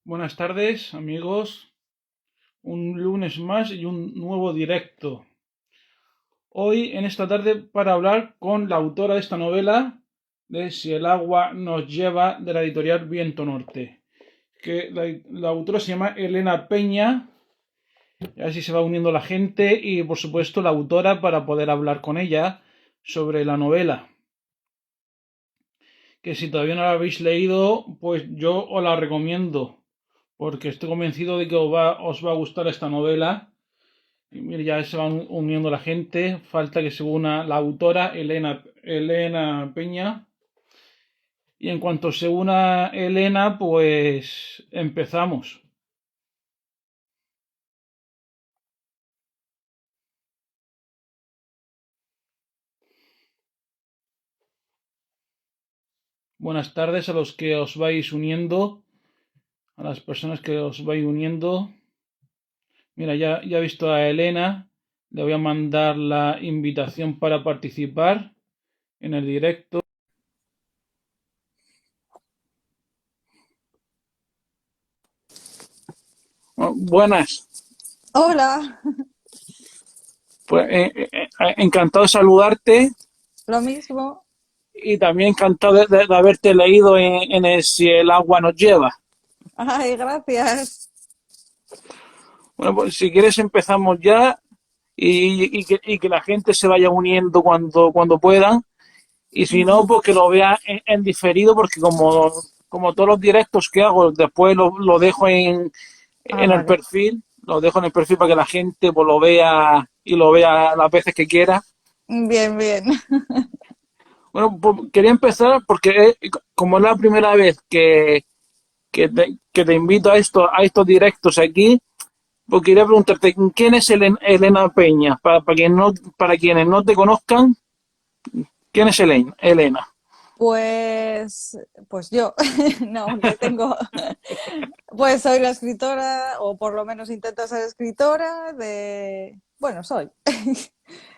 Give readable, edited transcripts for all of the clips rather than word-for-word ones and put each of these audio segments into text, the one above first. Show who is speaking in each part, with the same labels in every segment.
Speaker 1: Buenas tardes, amigos. Un lunes más y un nuevo directo. Hoy, en esta tarde, para hablar con la autora de esta novela, de Si el agua nos lleva, de la editorial Viento Norte. Que la autora se llama Elena Peña. Así se va uniendo la gente y, por supuesto, la autora para poder hablar con ella sobre la novela. Que si todavía no la habéis leído, pues yo os la recomiendo porque estoy convencido de que os va a gustar esta novela. Y mire, ya se va uniendo la gente. Falta que se una la autora, Elena Peña. Y en cuanto se una Elena, pues empezamos. Buenas tardes a los que os vais uniendo, a las personas que os vais uniendo. Mira, ya he visto a Elena. Le voy a mandar la invitación para participar en el directo. Buenas.
Speaker 2: Hola,
Speaker 1: Pues encantado de saludarte
Speaker 2: lo mismo.
Speaker 1: y también encantado de haberte leído en el Si el agua nos lleva.
Speaker 2: Ay, gracias.
Speaker 1: Bueno, pues si quieres empezamos ya y que la gente se vaya uniendo cuando puedan. Y si no,
Speaker 2: Ujú.
Speaker 1: pues que lo vea en diferido, porque como todos los directos que hago, después lo dejo
Speaker 2: Ah,
Speaker 1: en el
Speaker 2: vale.
Speaker 1: perfil, lo dejo en el perfil para que la gente pues, lo vea y lo vea las veces que quiera.
Speaker 2: Bien, bien.
Speaker 1: Bueno, pues quería empezar porque como es la primera vez que te invito a estos directos aquí, pues quería preguntarte, ¿quién es Elena Peña? Para quienes no te conozcan, ¿quién es Elena?
Speaker 2: Pues yo, no, que tengo, pues soy la escritora, o por lo menos intento ser escritora bueno, soy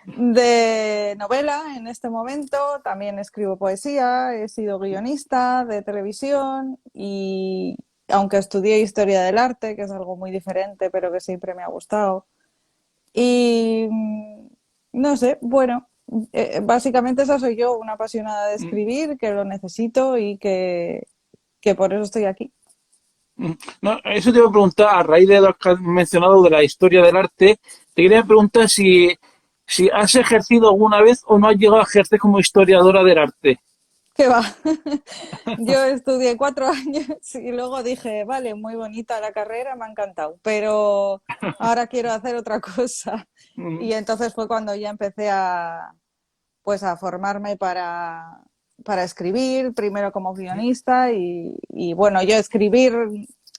Speaker 2: de novela en este momento. También escribo poesía, he sido guionista de televisión y aunque estudié historia del arte, que es algo muy diferente, pero que siempre me ha gustado. Y no sé, bueno, básicamente esa soy yo, una apasionada de escribir, que lo necesito y que por eso estoy aquí.
Speaker 1: No, eso te iba a preguntar, a raíz de lo que has mencionado de la historia del arte, te quería preguntar si has ejercido alguna vez o no has llegado a ejercer como historiadora del arte.
Speaker 2: ¿Qué va? Yo estudié 4 años y luego dije, vale, muy bonita la carrera, me ha encantado, pero ahora quiero hacer otra cosa.
Speaker 1: Mm,
Speaker 2: Y entonces fue cuando ya empecé pues a formarme para escribir, primero como guionista y bueno, yo escribir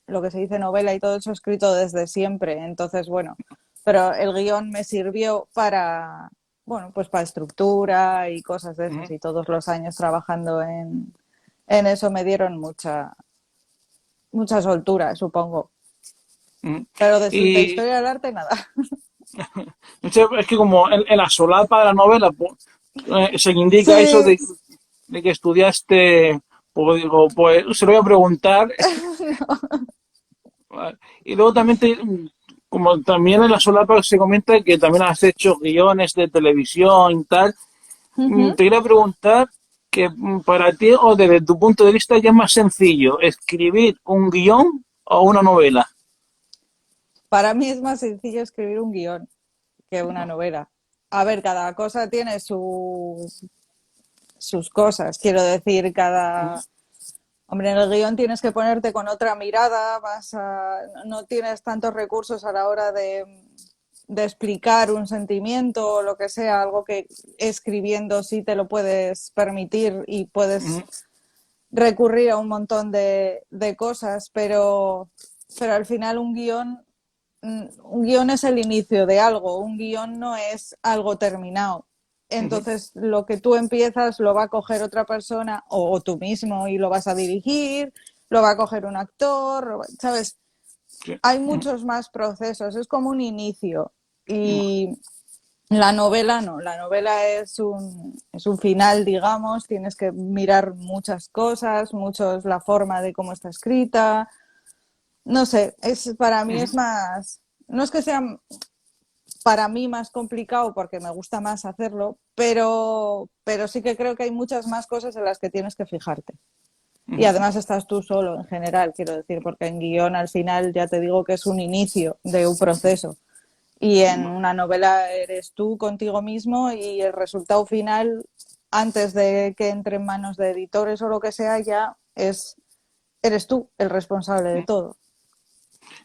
Speaker 2: lo que se dice novela y todo eso he escrito desde siempre, entonces bueno, pero el guión me sirvió bueno, pues para estructura y cosas de esas
Speaker 1: mm,
Speaker 2: y todos los años trabajando en eso me dieron mucha soltura, supongo.
Speaker 1: mm.
Speaker 2: Pero de
Speaker 1: Y
Speaker 2: historia del arte, nada.
Speaker 1: es que como en la solapa de la novela pues, se indica eso
Speaker 2: Sí,
Speaker 1: de que estudiaste, pues digo, pues se lo voy a preguntar. Y luego también, como también en la solapa se comenta que también has hecho guiones de televisión y tal,
Speaker 2: no.
Speaker 1: te quería preguntar que para ti o desde tu punto de vista ya es más sencillo escribir un guión o una novela.
Speaker 2: Para mí es más sencillo escribir un guión que una novela. A ver, cada cosa tiene sus cosas. Quiero decir, Hombre, en el guión tienes que ponerte con otra mirada, no tienes tantos recursos a la hora de explicar un sentimiento o lo que sea, algo que escribiendo sí te lo puedes permitir y puedes recurrir a un montón de cosas, pero al final un guión es el inicio de algo, un guión no es algo terminado. Entonces, lo que tú empiezas lo va a coger otra persona o tú mismo y lo vas a dirigir, lo va a coger un actor, ¿sabes?
Speaker 1: Sí.
Speaker 2: Hay muchos más procesos, es como un inicio. Y la novela no, la novela es un final, digamos, tienes que mirar muchas cosas, la forma de cómo está escrita, no sé, para mí
Speaker 1: Ujú,
Speaker 2: es más, no es que sea para mí más complicado porque me gusta más hacerlo, pero sí que creo que hay muchas más cosas en las que tienes que fijarte. Y
Speaker 1: ujú,
Speaker 2: además estás tú solo en general, quiero decir, porque en guión al final ya te digo que es un inicio de un proceso. Y en una novela eres tú contigo mismo y el resultado final, antes de que entre en manos de editores o lo que sea, ya eres tú el responsable de
Speaker 1: ujú.
Speaker 2: todo.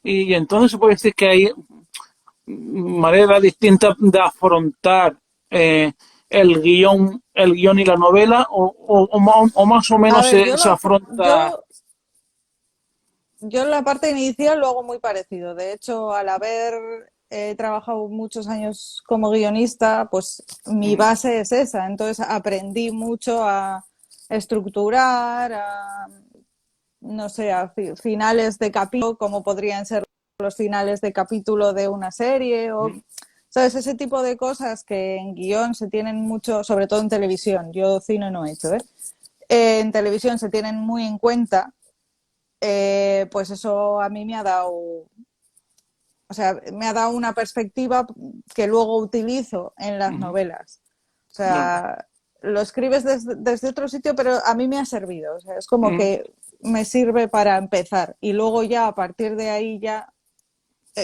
Speaker 1: Y entonces se puede decir que hay maneras distintas de afrontar el guión y la novela, o más o
Speaker 2: A
Speaker 1: menos
Speaker 2: ver,
Speaker 1: se afronta.
Speaker 2: yo la parte inicial lo hago muy parecido. De hecho, al haber trabajado muchos años como guionista, pues mi
Speaker 1: Ujú,
Speaker 2: base es esa. Entonces aprendí mucho a estructurar, no sé, finales de capítulo, como podrían ser los finales de capítulo de una serie o,
Speaker 1: ujú,
Speaker 2: ¿sabes? Ese tipo de cosas que en guión se tienen mucho, sobre todo en televisión. Yo cine no he hecho, ¿eh? En televisión se tienen muy en cuenta, pues eso a mí me ha dado, o sea, me ha dado una perspectiva que luego utilizo en las
Speaker 1: ujú.
Speaker 2: novelas. O
Speaker 1: Ya.
Speaker 2: sea, lo escribes desde otro sitio, pero a mí me ha servido. O sea, es como
Speaker 1: Ujú,
Speaker 2: que me sirve para empezar. Y luego ya a partir de ahí ya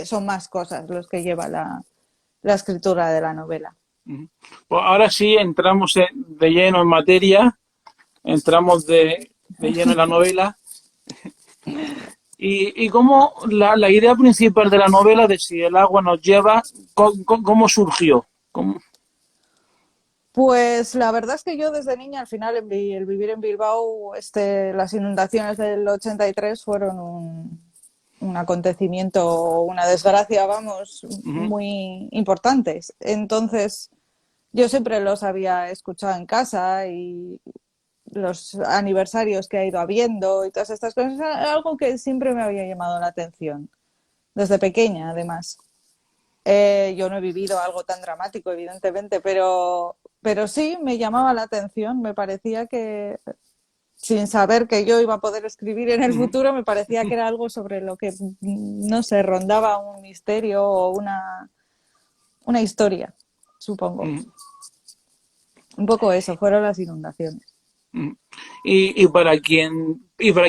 Speaker 2: son más cosas los que lleva la escritura de la novela.
Speaker 1: ujú. Pues ahora sí entramos de lleno en materia, entramos de lleno en la novela. Y cómo la idea principal de la novela de Si el agua nos lleva, cómo surgió. ¿Cómo?
Speaker 2: Pues la verdad es que yo desde niña, al final, el vivir en Bilbao, las inundaciones del 83 fueron un acontecimiento, una desgracia, vamos,
Speaker 1: Ujú,
Speaker 2: muy importantes. Entonces, yo siempre los había escuchado en casa y los aniversarios que ha ido habiendo y todas estas cosas, era algo que siempre me había llamado la atención, desde pequeña, además. Yo no he vivido algo tan dramático, evidentemente, pero sí me llamaba la atención. Me parecía que, sin saber que yo iba a poder escribir en el
Speaker 1: ujú,
Speaker 2: futuro, me parecía que era algo sobre lo que, no sé, rondaba un misterio o una historia, supongo.
Speaker 1: ujú,
Speaker 2: Un poco eso, fueron las inundaciones.
Speaker 1: ujú. Y para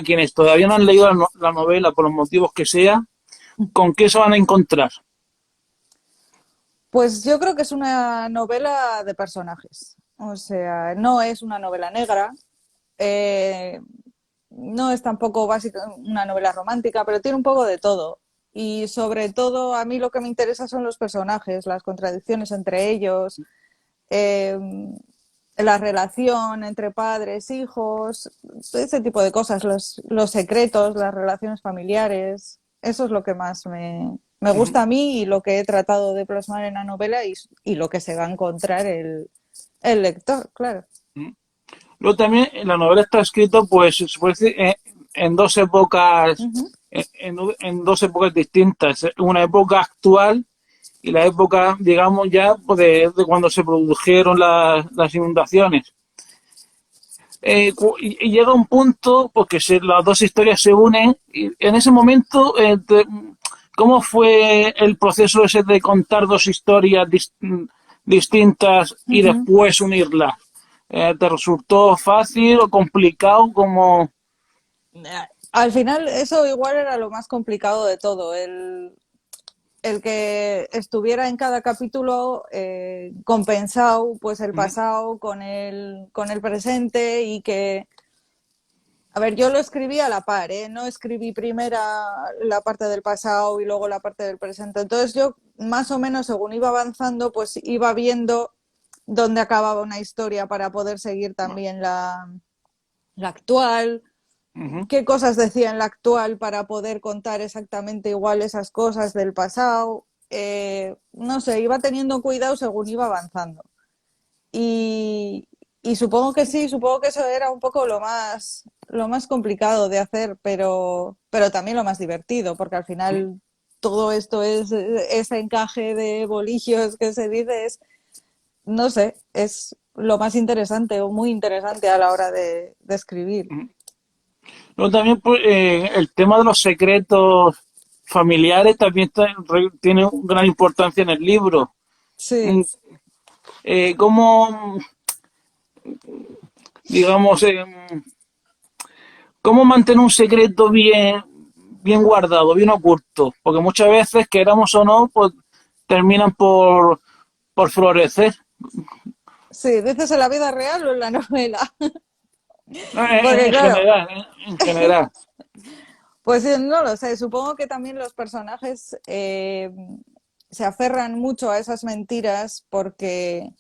Speaker 1: quienes todavía no han leído la novela por los motivos que sea, ¿con qué se van a encontrar?
Speaker 2: Pues yo creo que es una novela de personajes. O sea, no es una novela negra, eh, no es tampoco básica, una novela romántica, pero tiene un poco de todo. Y sobre todo, a mí lo que me interesa son los personajes, las contradicciones entre ellos, eh, la relación entre padres, hijos, ese tipo de cosas, los secretos, las relaciones familiares. Eso es lo que más me
Speaker 1: Ujú,
Speaker 2: gusta a mí y lo que he tratado de plasmar en la novela y lo que se va a encontrar el lector, claro.
Speaker 1: ujú. Luego también la novela está escrita, pues, se puede decir, en dos épocas,
Speaker 2: Ujú.
Speaker 1: en dos épocas distintas. Una época actual y la época, digamos, ya pues, de cuando se produjeron las inundaciones. Y llega un punto porque las dos historias se unen y en ese momento, ¿cómo fue el proceso ese de contar dos historias distintas y
Speaker 2: Ujú.
Speaker 1: después unirlas? ¿Te resultó fácil o complicado? Como...
Speaker 2: Al final, eso igual era lo más complicado de todo, el que estuviera en cada capítulo compensado pues el
Speaker 1: Ujú,
Speaker 2: pasado con el presente y que, a ver, yo lo escribí a la par, ¿eh? No escribí primera la parte del pasado y luego la parte del presente. Entonces yo más o menos según iba avanzando pues iba viendo dónde acababa una historia para poder seguir también la actual,
Speaker 1: ujú,
Speaker 2: qué cosas decía en la actual para poder contar exactamente igual esas cosas del pasado. No sé, iba teniendo cuidado según iba avanzando. Y, y supongo que sí, supongo que eso era un poco lo más complicado de hacer, pero también lo más divertido, porque al final todo esto es ese encaje de bolillos que se dice, es, no sé, es lo más interesante o muy interesante a la hora de escribir.
Speaker 1: ujú. Luego también pues, el tema de los secretos familiares también tiene gran importancia en el libro. Mm,
Speaker 2: Sí,
Speaker 1: ¿Cómo, digamos, cómo mantener un secreto bien guardado, bien oculto? Porque muchas veces, queramos o no, pues terminan por florecer.
Speaker 2: sí, ¿dices en la vida real o en la novela? Porque
Speaker 1: En
Speaker 2: claro,
Speaker 1: general, en general.
Speaker 2: pues no lo sé, supongo que también los personajes se aferran mucho a esas mentiras porque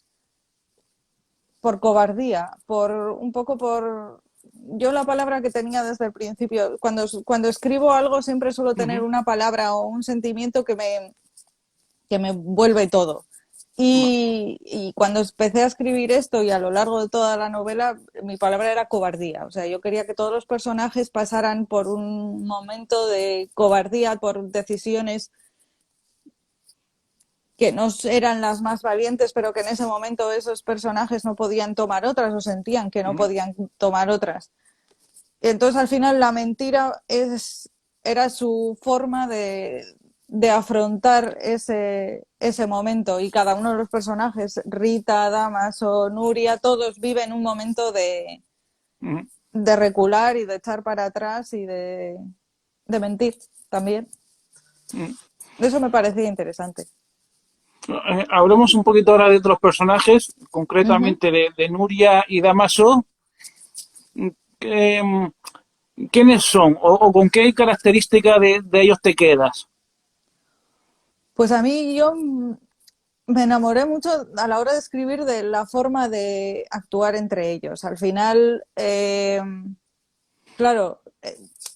Speaker 2: por cobardía, por un poco por... Yo la palabra que tenía desde el principio, cuando escribo algo siempre suelo tener
Speaker 1: Ujú.
Speaker 2: una palabra o un sentimiento que me vuelve todo. Y cuando empecé a escribir esto y a lo largo de toda la novela, mi palabra era cobardía. O sea, yo quería que todos los personajes pasaran por un momento de cobardía, por decisiones que no eran las más valientes, pero que en ese momento esos personajes no podían tomar otras o sentían que no
Speaker 1: Ujú.
Speaker 2: podían tomar otras. Y entonces al final la mentira era su forma de afrontar ese momento y cada uno de los personajes, Rita, Damas o Nuria, todos viven un momento
Speaker 1: Ujú.
Speaker 2: de recular y de echar para atrás y de mentir también.
Speaker 1: Ujú.
Speaker 2: Eso me parecía interesante.
Speaker 1: Hablemos un poquito ahora de otros personajes,
Speaker 2: Uh -huh.
Speaker 1: concretamente de Nuria y Damaso. Eh, ¿Quiénes son o con qué característica de ellos te quedas?
Speaker 2: Pues a mí yo me enamoré mucho a la hora de escribir de la forma de actuar entre ellos. Al final, claro,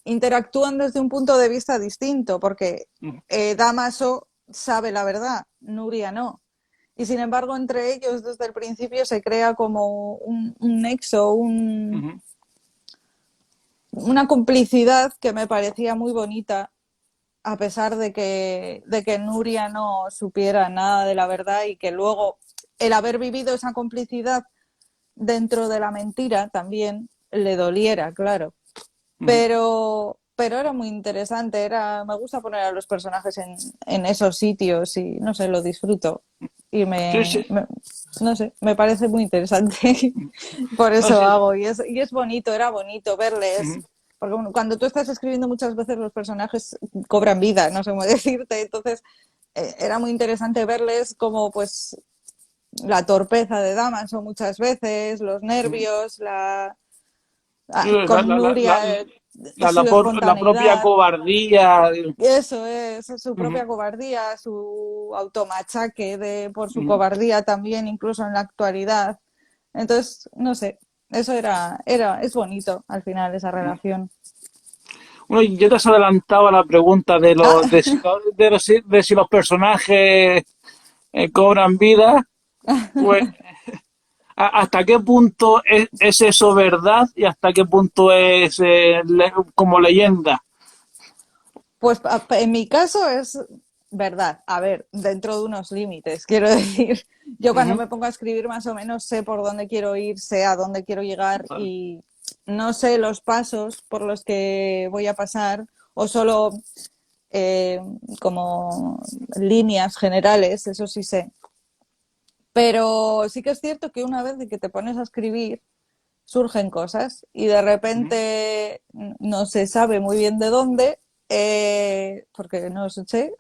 Speaker 2: interactúan desde un punto de vista distinto, porque Damaso sabe la verdad, Nuria no. Y sin embargo, entre ellos desde el principio se crea como un nexo,
Speaker 1: Ujú.
Speaker 2: una complicidad que me parecía muy bonita, a pesar de que Nuria no supiera nada de la verdad y que luego el haber vivido esa complicidad dentro de la mentira también le doliera, claro.
Speaker 1: Ujú.
Speaker 2: Pero era muy interesante, me gusta poner a los personajes en esos sitios y no sé, lo disfruto. Y
Speaker 1: Sí, sí.
Speaker 2: no sé, me parece muy interesante. Por
Speaker 1: No,
Speaker 2: eso
Speaker 1: sí.
Speaker 2: hago. Y es bonito, era bonito verles.
Speaker 1: Ujú.
Speaker 2: Porque bueno, cuando tú estás escribiendo muchas veces los personajes cobran vida, no sé cómo decirte. Entonces era muy interesante verles como pues la torpeza de Damaso muchas veces, los
Speaker 1: Ujú.
Speaker 2: nervios,
Speaker 1: Sí,
Speaker 2: con Nuria, su
Speaker 1: la propia
Speaker 2: espontaneidad.
Speaker 1: cobardía.
Speaker 2: Eso es su
Speaker 1: Ujú.
Speaker 2: propia cobardía, su automachaque por su
Speaker 1: Ujú.
Speaker 2: cobardía también, incluso en la actualidad. Entonces, no sé, eso es bonito al final esa
Speaker 1: Ujú.
Speaker 2: relación.
Speaker 1: Bueno, yo te has adelantado a la pregunta
Speaker 2: Ah,
Speaker 1: de si los personajes cobran vida. Pues, ¿hasta qué punto es eso verdad y hasta qué punto es como leyenda?
Speaker 2: pues en mi caso es verdad, a ver, dentro de unos límites, quiero decir, yo cuando
Speaker 1: Ujú.
Speaker 2: me pongo a escribir más o menos sé por dónde quiero ir, sé a dónde quiero llegar y no sé los pasos por los que voy a pasar o solo eh, como líneas generales, eso sí sé. Pero sí que es cierto que una vez de que te pones a escribir, surgen cosas y de
Speaker 1: Ujú.
Speaker 2: repente no se sabe muy bien de dónde, porque no sé,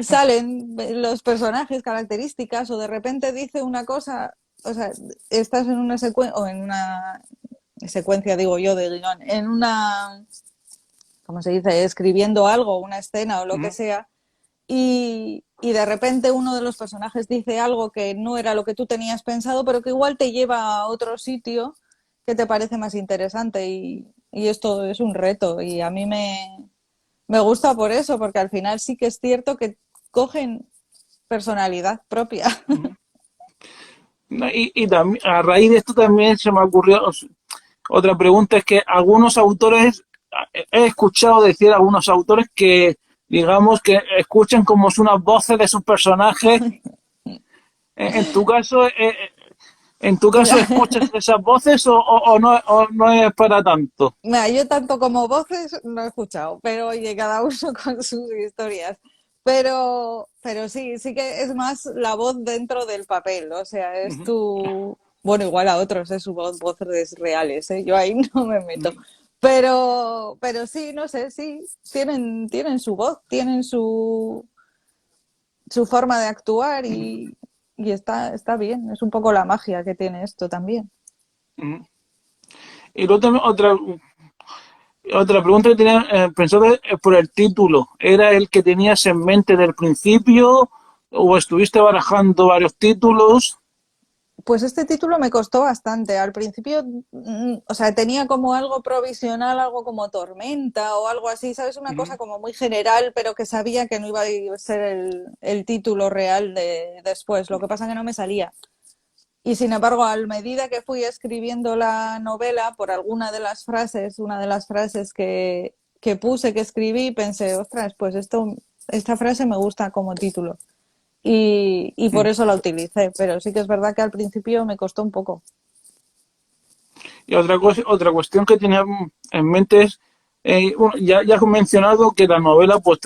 Speaker 2: salen los personajes, características, o de repente dice una cosa, o sea, estás en una secuencia, o en una secuencia, digo yo, de guión, en una, ¿cómo se dice?, escribiendo algo, una escena o lo que
Speaker 1: Ujú.
Speaker 2: sea, y de repente uno de los personajes dice algo que no era lo que tú tenías pensado, pero que igual te lleva a otro sitio que te parece más interesante y esto es un reto y a mí me gusta por eso, porque al final sí que es cierto que cogen personalidad propia.
Speaker 1: Ujú. No, y también, a raíz de esto también se me ocurrió otra pregunta, es que algunos autores, he escuchado decir a algunos autores que, digamos, que escuchan como unas voces de sus personajes. En tu caso, ¿En tu caso escuchas esas voces o no es para tanto?
Speaker 2: Mira, yo tanto como voces no he escuchado, pero oye, cada uno con sus historias. Pero sí, sí que es más la voz dentro del papel, o sea, es
Speaker 1: Ujú,
Speaker 2: tu, bueno, igual a otros es su voz, voces reales, ¿eh? Yo ahí no me meto.
Speaker 1: ujú,
Speaker 2: Pero sí, no sé, sí, tienen su voz, tienen su forma de actuar y está bien, es un poco la magia que tiene esto también.
Speaker 1: ujú. Y luego también otra pregunta que tenía pensado por el título. ¿Era el que tenías en mente del principio o estuviste barajando varios títulos?
Speaker 2: Pues este título me costó bastante. Al principio, o sea, tenía como algo provisional, algo como tormenta o algo así, ¿sabes? Una cosa
Speaker 1: Ujú,
Speaker 2: como muy general, pero que sabía que no iba a ser el título real de después. Lo que pasa es que no me salía. Y sin embargo, a medida que fui escribiendo la novela, por alguna de las frases, una de las frases que puse, que escribí, pensé, ostras, pues esta frase me gusta como título y por
Speaker 1: ujú.
Speaker 2: eso la utilicé, pero sí que es verdad que al principio me costó un poco.
Speaker 1: Y otra cuestión que tenía en mente es, bueno, ya has mencionado que la novela pues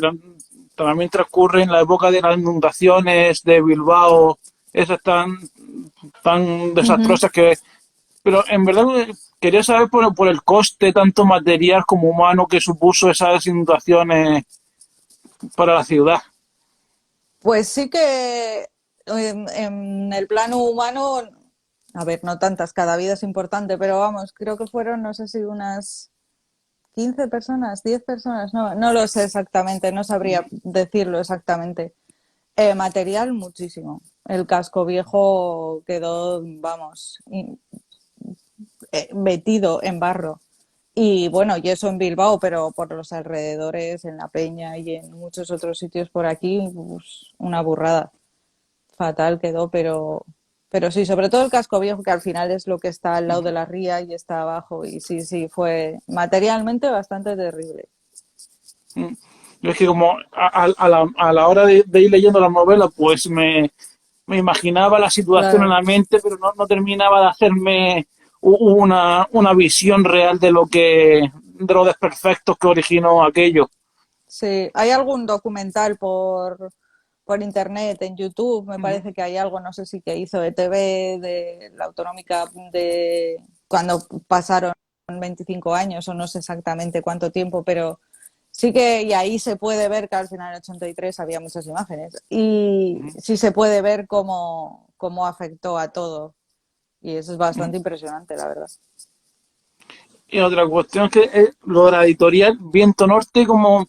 Speaker 1: también transcurre en la época de las inundaciones de Bilbao, esas tan
Speaker 2: Uh -huh.
Speaker 1: desastrosas que... Pero en verdad quería saber por el coste tanto material como humano que supuso esas inundaciones para la ciudad.
Speaker 2: Pues sí que en el plano humano, a ver, no tantas, cada vida es importante, pero vamos, creo que fueron, no sé si unas 15 personas, 10 personas, no lo sé exactamente, no sabría decirlo exactamente. Material, muchísimo. El casco viejo quedó, vamos, metido en barro. Y bueno, y eso en Bilbao, pero por los alrededores, en La Peña y en muchos otros sitios por aquí, pues, una burrada. Fatal quedó, pero sí, sobre todo el casco viejo, que al final es lo que está al lado de la ría y está abajo. Y sí, sí, fue materialmente bastante terrible.
Speaker 1: Yo es que como a la hora de ir leyendo la novela, pues me imaginaba la situación en
Speaker 2: Claro.
Speaker 1: la mente, pero no terminaba de hacerme una visión real de los desperfectos que originó aquello.
Speaker 2: Sí, hay algún documental por internet, en YouTube, me
Speaker 1: Ujú,
Speaker 2: parece que hay algo, no sé si que hizo ETV de la autonómica de cuando pasaron 25 años o no sé exactamente cuánto tiempo, pero sí que y ahí se puede ver que al final en 83 había muchas imágenes y
Speaker 1: ujú,
Speaker 2: sí se puede ver cómo afectó a todo y eso es
Speaker 1: ujú.
Speaker 2: bastante impresionante, la verdad.
Speaker 1: Y otra cuestión es que lo de la editorial Viento Norte, como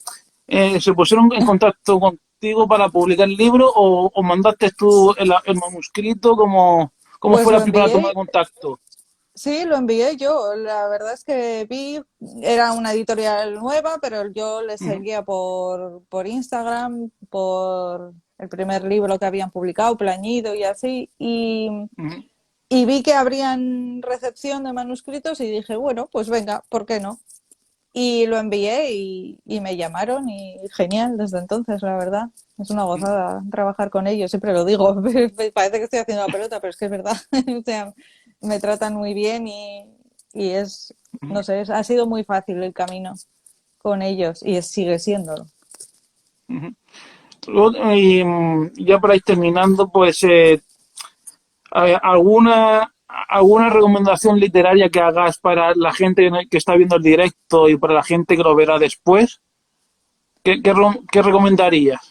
Speaker 1: se pusieron en contacto contigo para publicar el libro o mandaste tú el manuscrito, ¿cómo
Speaker 2: Pues
Speaker 1: fue
Speaker 2: lo
Speaker 1: la primera toma de
Speaker 2: envié.
Speaker 1: contacto?
Speaker 2: Sí, lo envié yo. La verdad es que vi, era una editorial nueva, pero yo le
Speaker 1: Ujú,
Speaker 2: seguía por Instagram, por el primer libro que habían publicado, Plañido y así,
Speaker 1: ujú,
Speaker 2: y vi que habrían recepción de manuscritos y dije, bueno, pues venga, ¿por qué no? Y lo envié y me llamaron y genial desde entonces, la verdad. Es una gozada trabajar con ellos, siempre lo digo, parece que estoy haciendo la pelota, pero es que es verdad. O sea, me tratan muy bien y es,
Speaker 1: ujú,
Speaker 2: no sé, ha sido muy fácil el camino con ellos y sigue siéndolo.
Speaker 1: ujú. Y ya para ir terminando, pues alguna recomendación literaria que hagas para la gente que está viendo el directo y para la gente que lo verá después. ¿Qué recomendarías?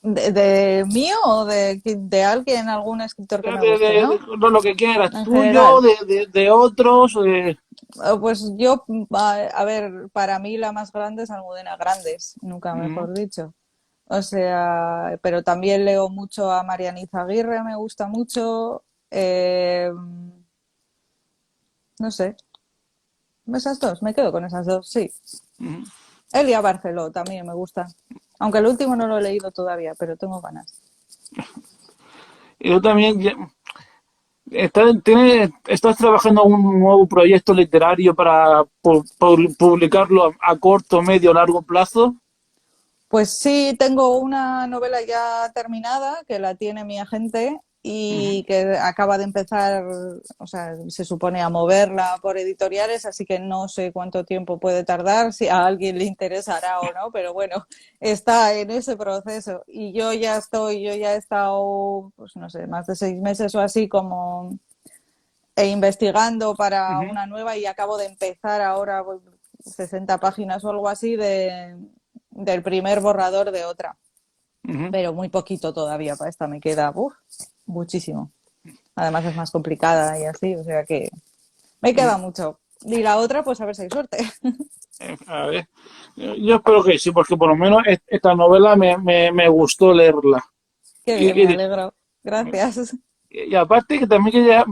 Speaker 2: ¿De mío o de alguien, algún escritor que me guste,
Speaker 1: De
Speaker 2: no?
Speaker 1: lo que quieras,
Speaker 2: En
Speaker 1: tuyo,
Speaker 2: general.
Speaker 1: de otros.
Speaker 2: Pues yo, a ver, para mí la más grande es Almudena Grandes, nunca
Speaker 1: Mm,
Speaker 2: mejor dicho. O sea, pero también leo mucho a Mariana Izaguirre, me gusta mucho. No sé, esas dos, me quedo con esas dos, sí.
Speaker 1: mm.
Speaker 2: Elia Barceló también me gusta. Aunque el último no lo he leído todavía, pero tengo ganas.
Speaker 1: Y yo también, ¿estás trabajando en un nuevo proyecto literario para publicarlo a corto, medio, largo plazo?
Speaker 2: Pues sí, tengo una novela ya terminada que la tiene mi agente
Speaker 1: Ujú,
Speaker 2: y que acaba de empezar, o sea, se supone a moverla por editoriales, así que no sé cuánto tiempo puede tardar, si a alguien le interesará o no, pero bueno, está en ese proceso. Y yo ya he estado, pues no sé, más de 6 meses o así como investigando para
Speaker 1: ujú,
Speaker 2: una nueva y acabo de empezar ahora pues, 60 páginas o algo así del primer borrador de otra,
Speaker 1: ujú.
Speaker 2: pero muy poquito todavía para esta, me queda muchísimo. Además es más complicada y así, o sea que me queda mucho. Y la otra, pues a ver si hay suerte.
Speaker 1: A ver, yo espero que sí, porque por lo menos esta novela me gustó leerla.
Speaker 2: Qué bien,
Speaker 1: Y,
Speaker 2: me
Speaker 1: y,
Speaker 2: alegro. Gracias.
Speaker 1: y aparte que también quería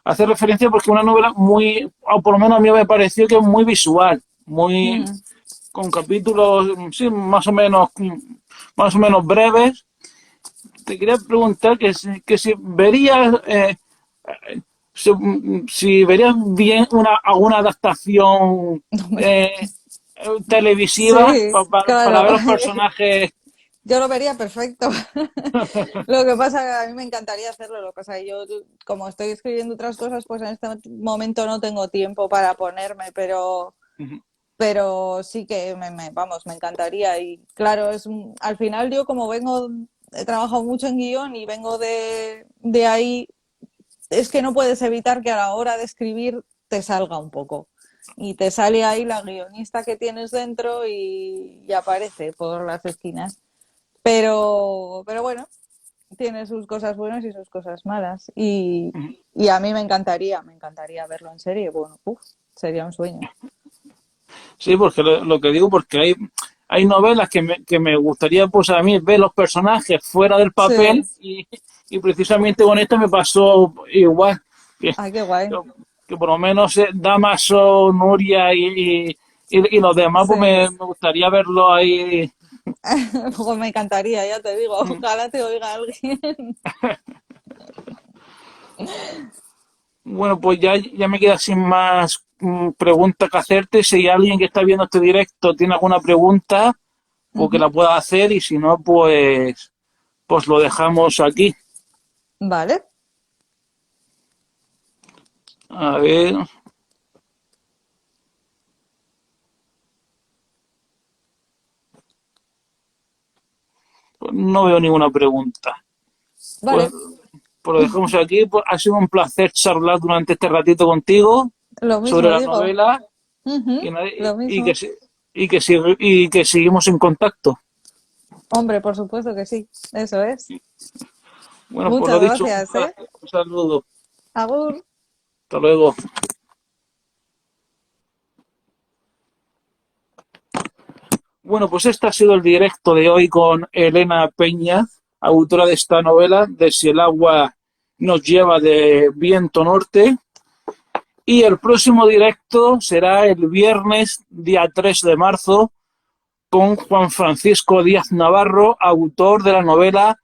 Speaker 1: hacer referencia porque es una novela muy, o por lo menos a mí me pareció que es muy visual, muy
Speaker 2: Mm.
Speaker 1: con capítulos, sí, más o menos breves. Te quería preguntar que si verías, si, si verías bien alguna adaptación eh, televisiva
Speaker 2: Sí,
Speaker 1: para
Speaker 2: claro.
Speaker 1: ver los personajes.
Speaker 2: Yo lo vería perfecto. Lo que pasa que a mí me encantaría hacerlo. Lo que pasa, yo como estoy escribiendo otras cosas, pues en este momento no tengo tiempo para ponerme, pero sí que vamos, me encantaría. Y claro, al final yo como he trabajado mucho en guión y vengo de ahí, es que no puedes evitar que a la hora de escribir te salga un poco. Y te sale ahí la guionista que tienes dentro y aparece por las esquinas. Pero bueno, tiene sus cosas buenas y sus cosas malas. Y a mí me encantaría verlo en serie. Bueno, sería un sueño.
Speaker 1: Sí, porque lo que digo, porque hay novelas que me gustaría, pues a mí, ver los personajes fuera del
Speaker 2: Sí,
Speaker 1: papel y precisamente con esto me pasó igual. Que,
Speaker 2: ay, qué guay.
Speaker 1: que por lo menos Damaso, Nuria y los demás, pues
Speaker 2: Sí,
Speaker 1: me gustaría verlo ahí.
Speaker 2: pues me encantaría, ya te digo. Ojalá te oiga alguien.
Speaker 1: Bueno, pues ya me queda sin más preguntas que hacerte. Si alguien que está viendo este directo tiene alguna pregunta, pues que la pueda hacer y si no, pues lo dejamos aquí.
Speaker 2: Vale.
Speaker 1: A ver, pues no veo ninguna pregunta. Pues,
Speaker 2: Vale,
Speaker 1: pues lo dejamos aquí. Pues ha sido un placer charlar durante este ratito contigo
Speaker 2: lo
Speaker 1: sobre
Speaker 2: mismo
Speaker 1: la
Speaker 2: digo.
Speaker 1: novela
Speaker 2: Ujú,
Speaker 1: y, nada,
Speaker 2: lo
Speaker 1: y que,
Speaker 2: mismo.
Speaker 1: y que seguimos en contacto.
Speaker 2: Hombre, por supuesto que sí, eso es.
Speaker 1: Bueno, pues lo
Speaker 2: Muchas
Speaker 1: dicho,
Speaker 2: gracias, ¿eh?
Speaker 1: un saludo.
Speaker 2: Agur.
Speaker 1: Hasta luego. Bueno, pues este ha sido el directo de hoy con Elena Peña, autora de esta novela, de Si el agua nos lleva de viento norte. Y el próximo directo será el viernes, día 3 de marzo, con Juan Francisco Díaz Navarro, autor de la novela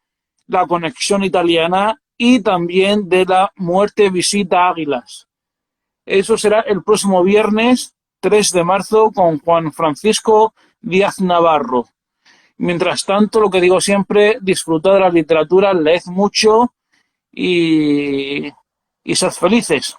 Speaker 1: La conexión italiana y también de La muerte visita águilas. Eso será el próximo viernes 3 de marzo con Juan Francisco Díaz Navarro. Mientras tanto, lo que digo siempre, disfrutad de la literatura, leed mucho y sed felices.